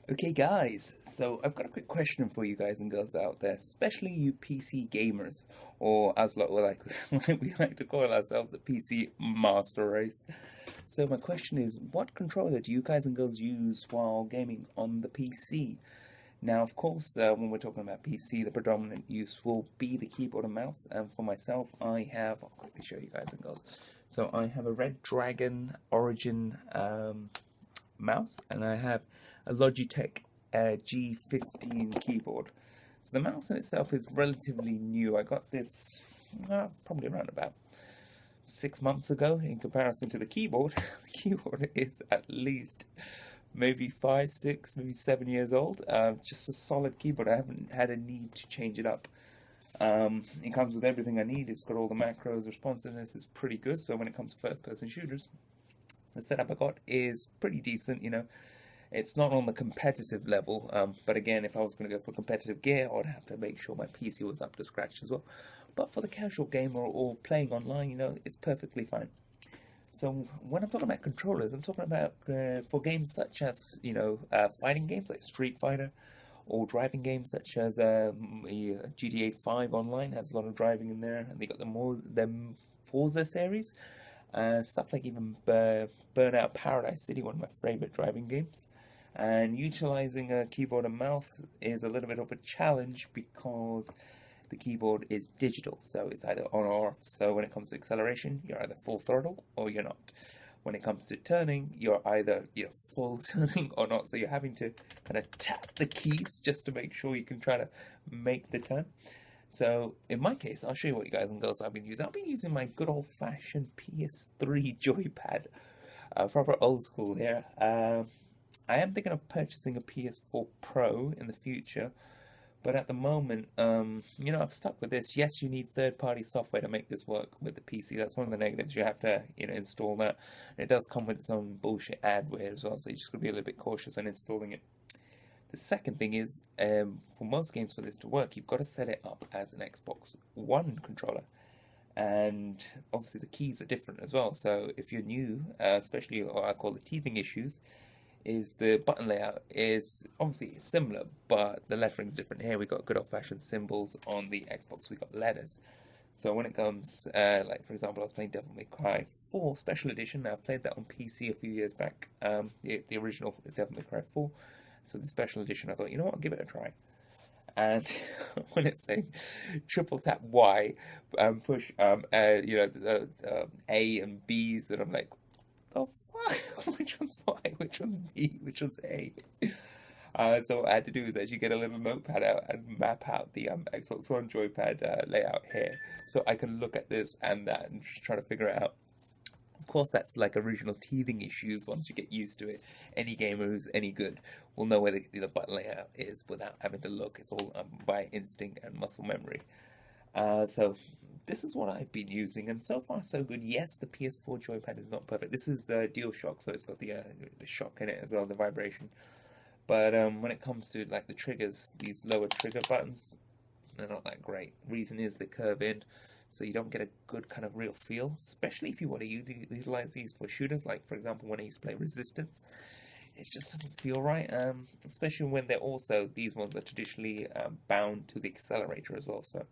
Okay, guys, so I've got a quick question for you guys and girls out there, especially you PC gamers, or as we like to call ourselves, the PC master race. So my question is, what controller do you guys and girls use while gaming on the PC? Now, of course, when we're talking about PC, the predominant use will be the keyboard and mouse. And for myself, I'll quickly show you guys and girls. So I have a Red Dragon Origin mouse, and I have a Logitech G15 keyboard. So the mouse in itself is relatively new. I got this probably around about 6 months ago. In comparison to the keyboard, the keyboard is at least maybe 5, 6, maybe 7 years old. Just a solid keyboard. I haven't had a need to change it up. It comes with everything I need. It's got all the macros. Responsiveness is pretty good. So when it comes to first-person shooters, the setup I got is pretty decent. It's not on the competitive level, but again, if I was going to go for competitive gear, I'd have to make sure my PC was up to scratch as well. But for the casual gamer or playing online, it's perfectly fine. So when I'm talking about controllers, I'm talking about for games such as fighting games like Street Fighter, or driving games such as GTA 5 Online has a lot of driving in there, and they got the Forza series, stuff like even Burnout Paradise City, one of my favorite driving games. And utilizing a keyboard and mouse is a little bit of a challenge because the keyboard is digital, so it's either on or off. So when it comes to acceleration, you're either full throttle or you're not. When it comes to turning, you're either full turning or not. So you're having to kind of tap the keys just to make sure you can try to make the turn. So in my case, I'll show you what you guys and girls I've been using. I've been using my good old fashioned PS3 joypad, proper old school here. I am thinking of purchasing a PS4 Pro in the future, but at the moment, I've stuck with this. Yes, you need third-party software to make this work with the PC. That's one of the negatives. You have to, install that. And it does come with its own bullshit adware as well, so you just got to be a little bit cautious when installing it. The second thing is, for most games for this to work, you've got to set it up as an Xbox One controller. And obviously the keys are different as well. So if you're new, especially what I call the teething issues, is the button layout is obviously similar, but the lettering's different. Here we got good old-fashioned symbols. On the Xbox we got letters. So when it comes, like for example, I was playing Devil May Cry 4 Special Edition. Now, I played that on PC a few years back, the original Devil May Cry 4. So the Special Edition, I thought, you know what, I'll give it a try. And when it's saying triple tap Y, push, A and B's, and I'm like, the fuck? Which one's Y? Which one's B? Which one's A? So what I had to do is actually get a little notepad out and map out the Xbox One joypad layout here, so I can look at this and that and just try to figure it out. Of course, that's like original teething issues. Once you get used to it, any gamer who's any good will know where the button layout is without having to look. It's all by instinct and muscle memory. So this is what I've been using, and so far so good. Yes, the PS4 joypad is not perfect. This is the DualShock, so it's got the shock in it as well, the vibration. But when it comes to like the triggers, these lower trigger buttons, they're not that great. Reason is they curve in, so you don't get a good kind of real feel, especially if you want to utilize these for shooters. Like for example, when I used to play Resistance, it just doesn't feel right. Especially when these ones are traditionally bound to the accelerator as well. So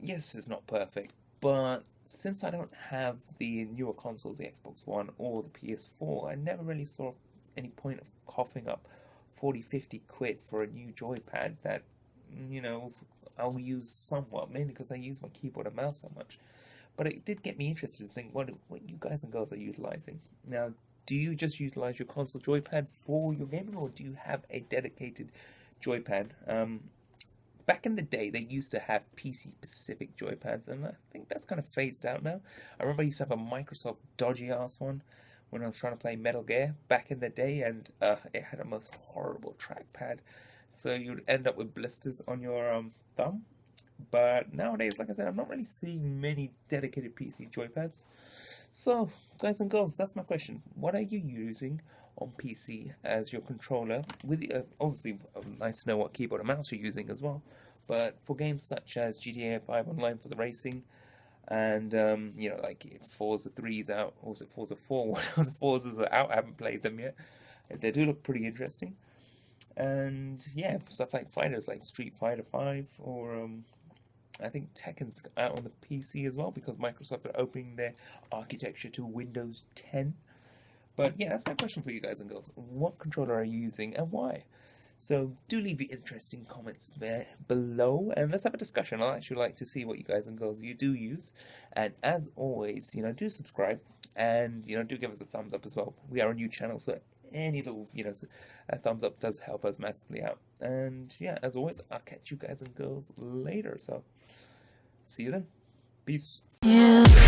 yes, it's not perfect, but since I don't have the newer consoles, the Xbox One or the PS4, I never really saw any point of coughing up 40, 50 quid for a new joypad that, you know, I'll use somewhat, mainly because I use my keyboard and mouse so much. But it did get me interested to think what you guys and girls are utilizing. Now, do you just utilize your console joypad for your gaming, or do you have a dedicated joypad? Back in the day, they used to have PC specific joypads, and I think that's kind of phased out now. I remember I used to have a Microsoft dodgy ass one when I was trying to play Metal Gear back in the day, and it had a most horrible trackpad, so you'd end up with blisters on your thumb. But nowadays, like I said, I'm not really seeing many dedicated PC joypads. So, guys and girls, that's my question. What are you using on PC as your controller? With obviously, nice to know what keyboard and mouse you're using as well. But for games such as GTA 5 Online for the racing, and like Forza 3's out, or was it Forza 4? One of the Forzas are out. I haven't played them yet. They do look pretty interesting. And yeah, stuff like fighters like Street Fighter 5 or I think Tekken's out on the PC as well because Microsoft are opening their architecture to Windows 10. But yeah, that's my question for you guys and girls. What controller are you using and why? So do leave your interesting comments there below and let's have a discussion. I'll actually like to see what you guys and girls you do use. And as always, do subscribe and do give us a thumbs up as well. We are a new channel, so any little a thumbs up does help us massively out. And yeah, as always, I'll catch you guys and girls later. So see you then. Peace. Yeah.